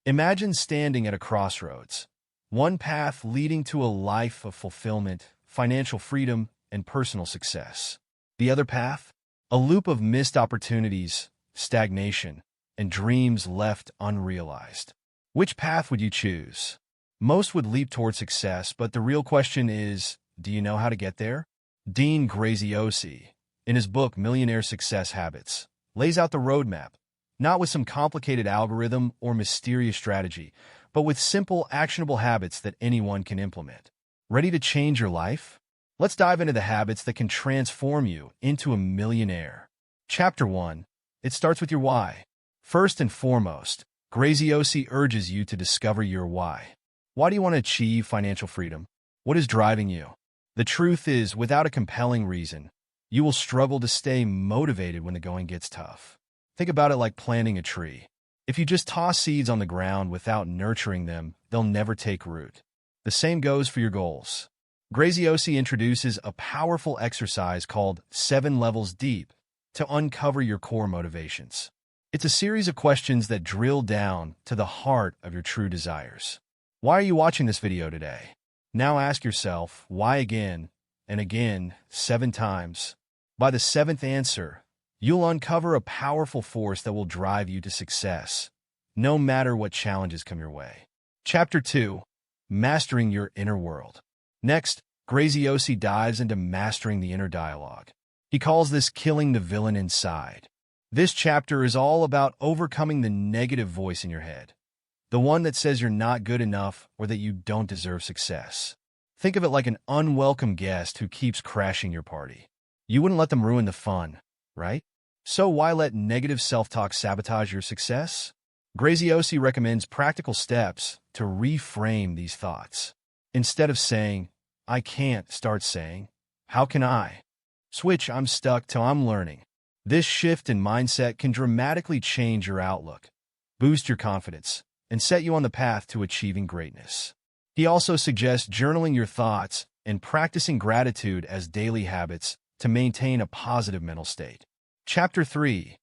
Imagine standing at a crossroads. One path leading to a life of fulfillment, financial freedom, and personal success. The other path? A loop of missed opportunities, stagnation, and dreams left unrealized. Which path would you choose? Most would leap toward success, but the real question is, do you know how to get there? Dean Graziosi, in his book Millionaire Success Habits, lays out the roadmap, not with some complicated algorithm or mysterious strategy, but with simple, actionable habits that anyone can implement. Ready to change your life? Let's dive into the habits that can transform you into a millionaire. Chapter 1. It starts with your why. First and foremost, Graziosi urges you to discover your why. Why do you want to achieve financial freedom? What is driving you? The truth is, without a compelling reason, you will struggle to stay motivated when the going gets tough. Think about it like planting a tree. If you just toss seeds on the ground without nurturing them, they'll never take root. The same goes for your goals. Graziosi introduces a powerful exercise called 7 Levels Deep to uncover your core motivations. It's a series of questions that drill down to the heart of your true desires. Why are you watching this video today? Now ask yourself, why again and again, 7 times. By the 7th answer, you'll uncover a powerful force that will drive you to success, no matter what challenges come your way. Chapter 2. Mastering your inner world. Next, Graziosi dives into mastering the inner dialogue. He calls this killing the villain inside. This chapter is all about overcoming the negative voice in your head, the one that says you're not good enough or that you don't deserve success. Think of it like an unwelcome guest who keeps crashing your party. You wouldn't let them ruin the fun, right? So why let negative self-talk sabotage your success? Graziosi recommends practical steps to reframe these thoughts. Instead of saying, I can't, start saying, how can I? Switch I'm stuck to I'm learning. This shift in mindset can dramatically change your outlook, boost your confidence, and set you on the path to achieving greatness. He also suggests journaling your thoughts and practicing gratitude as daily habits to maintain a positive mental state. Chapter 3.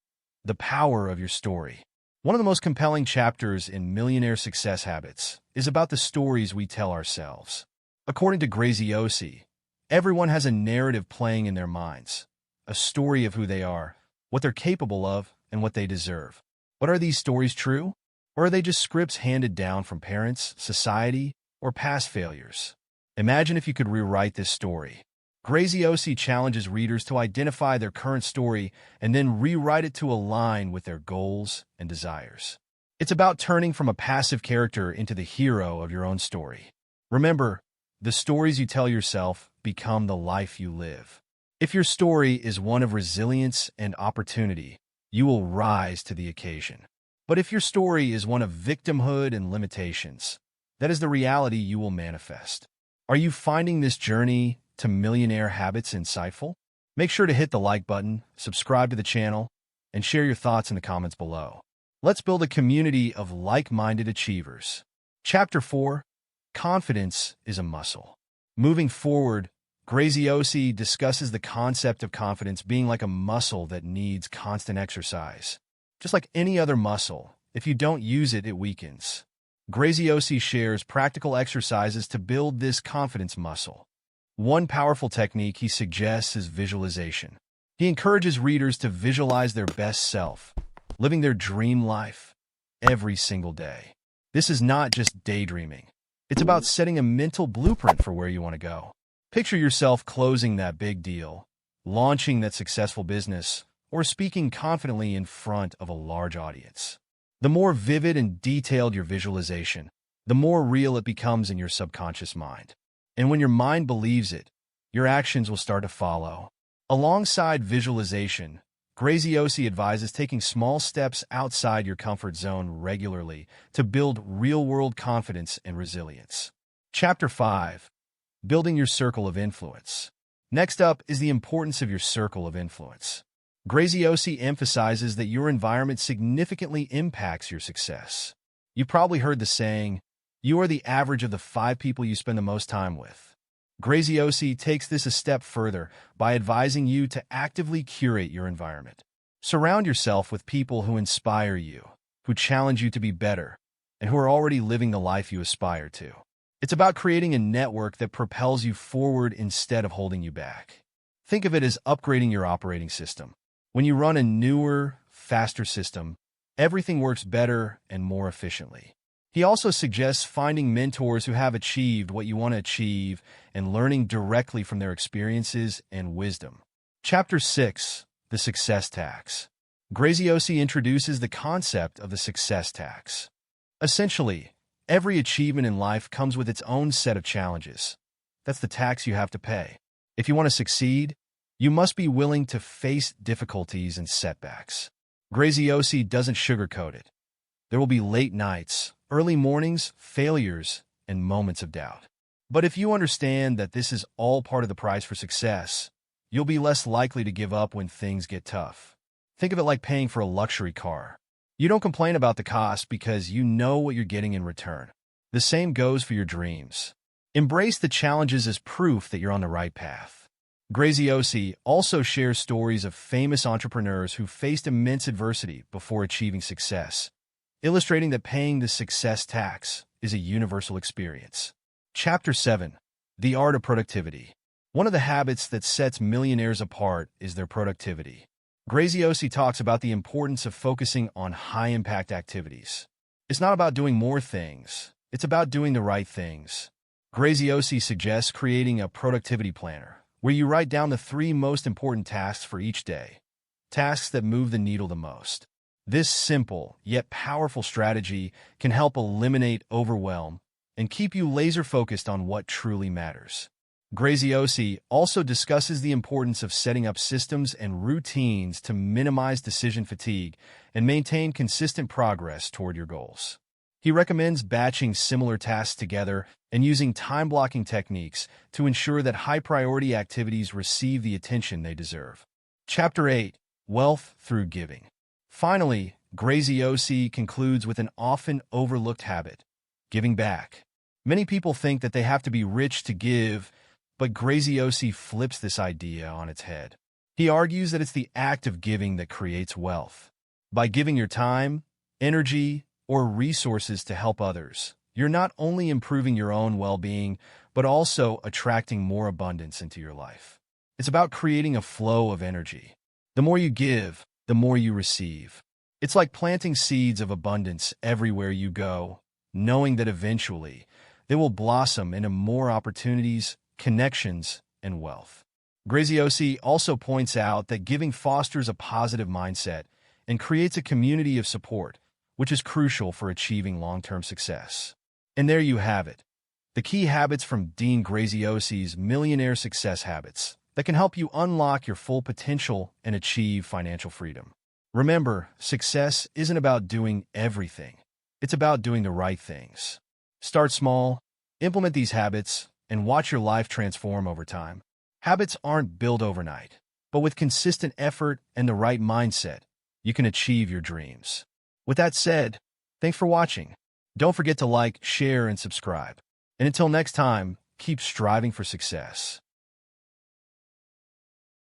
The Power of Your Story. One of the most compelling chapters in Millionaire Success Habits is about the stories we tell ourselves. According to Graziosi, everyone has a narrative playing in their minds, a story of who they are, what they're capable of, and what they deserve. But are these stories true? Or are they just scripts handed down from parents, society, or past failures? Imagine if you could rewrite this story. Graziosi challenges readers to identify their current story and then rewrite it to align with their goals and desires. It's about turning from a passive character into the hero of your own story. Remember, the stories you tell yourself become the life you live. If your story is one of resilience and opportunity, you will rise to the occasion. But if your story is one of victimhood and limitations, that is the reality you will manifest. Are you finding this journey to millionaire habits insightful? Make sure to hit the like button, subscribe to the channel, and share your thoughts in the comments below. Let's build a community of like-minded achievers. Chapter 4. Confidence is a muscle. Moving forward, Graziosi discusses the concept of confidence being like a muscle that needs constant exercise. Just like any other muscle, if you don't use it, it weakens. Graziosi shares practical exercises to build this confidence muscle. One powerful technique he suggests is visualization. He encourages readers to visualize their best self, living their dream life every single day. This is not just daydreaming. It's about setting a mental blueprint for where you want to go. Picture yourself closing that big deal, launching that successful business, or speaking confidently in front of a large audience. The more vivid and detailed your visualization, the more real it becomes in your subconscious mind. And when your mind believes it, your actions will start to follow. Alongside visualization, Graziosi advises taking small steps outside your comfort zone regularly to build real-world confidence and resilience. Chapter 5. Building your circle of influence. Next up is the importance of your circle of influence. Graziosi emphasizes that your environment significantly impacts your success. You've probably heard the saying, you are the average of the 5 people you spend the most time with. Graziosi takes this a step further by advising you to actively curate your environment. Surround yourself with people who inspire you, who challenge you to be better, and who are already living the life you aspire to. It's about creating a network that propels you forward instead of holding you back. Think of it as upgrading your operating system. When you run a newer, faster system, everything works better and more efficiently. He also suggests finding mentors who have achieved what you want to achieve and learning directly from their experiences and wisdom. Chapter 6. The Success Tax. Graziosi introduces the concept of the success tax. Essentially, every achievement in life comes with its own set of challenges. That's the tax you have to pay. If you want to succeed, you must be willing to face difficulties and setbacks. Graziosi doesn't sugarcoat it. There will be late nights, early mornings, failures, and moments of doubt. But if you understand that this is all part of the price for success, you'll be less likely to give up when things get tough. Think of it like paying for a luxury car. You don't complain about the cost because you know what you're getting in return. The same goes for your dreams. Embrace the challenges as proof that you're on the right path. Graziosi also shares stories of famous entrepreneurs who faced immense adversity before achieving success, illustrating that paying the success tax is a universal experience. Chapter 7. The Art of Productivity. One of the habits that sets millionaires apart is their productivity. Graziosi talks about the importance of focusing on high-impact activities. It's not about doing more things. It's about doing the right things. Graziosi suggests creating a productivity planner, where you write down the 3 most important tasks for each day, tasks that move the needle the most. This simple, yet powerful strategy can help eliminate overwhelm and keep you laser-focused on what truly matters. Graziosi also discusses the importance of setting up systems and routines to minimize decision fatigue and maintain consistent progress toward your goals. He recommends batching similar tasks together and using time-blocking techniques to ensure that high-priority activities receive the attention they deserve. Chapter 8. Wealth Through Giving. Finally, Graziosi concludes with an often overlooked habit: giving back. Many people think that they have to be rich to give, but Graziosi flips this idea on its head. He argues that it's the act of giving that creates wealth. By giving your time, energy, or resources to help others, you're not only improving your own well-being, but also attracting more abundance into your life. It's about creating a flow of energy. The more you give, the more you receive. It's like planting seeds of abundance everywhere you go, knowing that eventually they will blossom into more opportunities, connections, and wealth. Graziosi also points out that giving fosters a positive mindset and creates a community of support, which is crucial for achieving long-term success. And there you have it, the key habits from Dean Graziosi's Millionaire Success Habits that can help you unlock your full potential and achieve financial freedom. Remember, success isn't about doing everything. It's about doing the right things. Start small, implement these habits, and watch your life transform over time. Habits aren't built overnight, but with consistent effort and the right mindset, you can achieve your dreams. With that said, thanks for watching. Don't forget to like, share, and subscribe. And until next time, keep striving for success.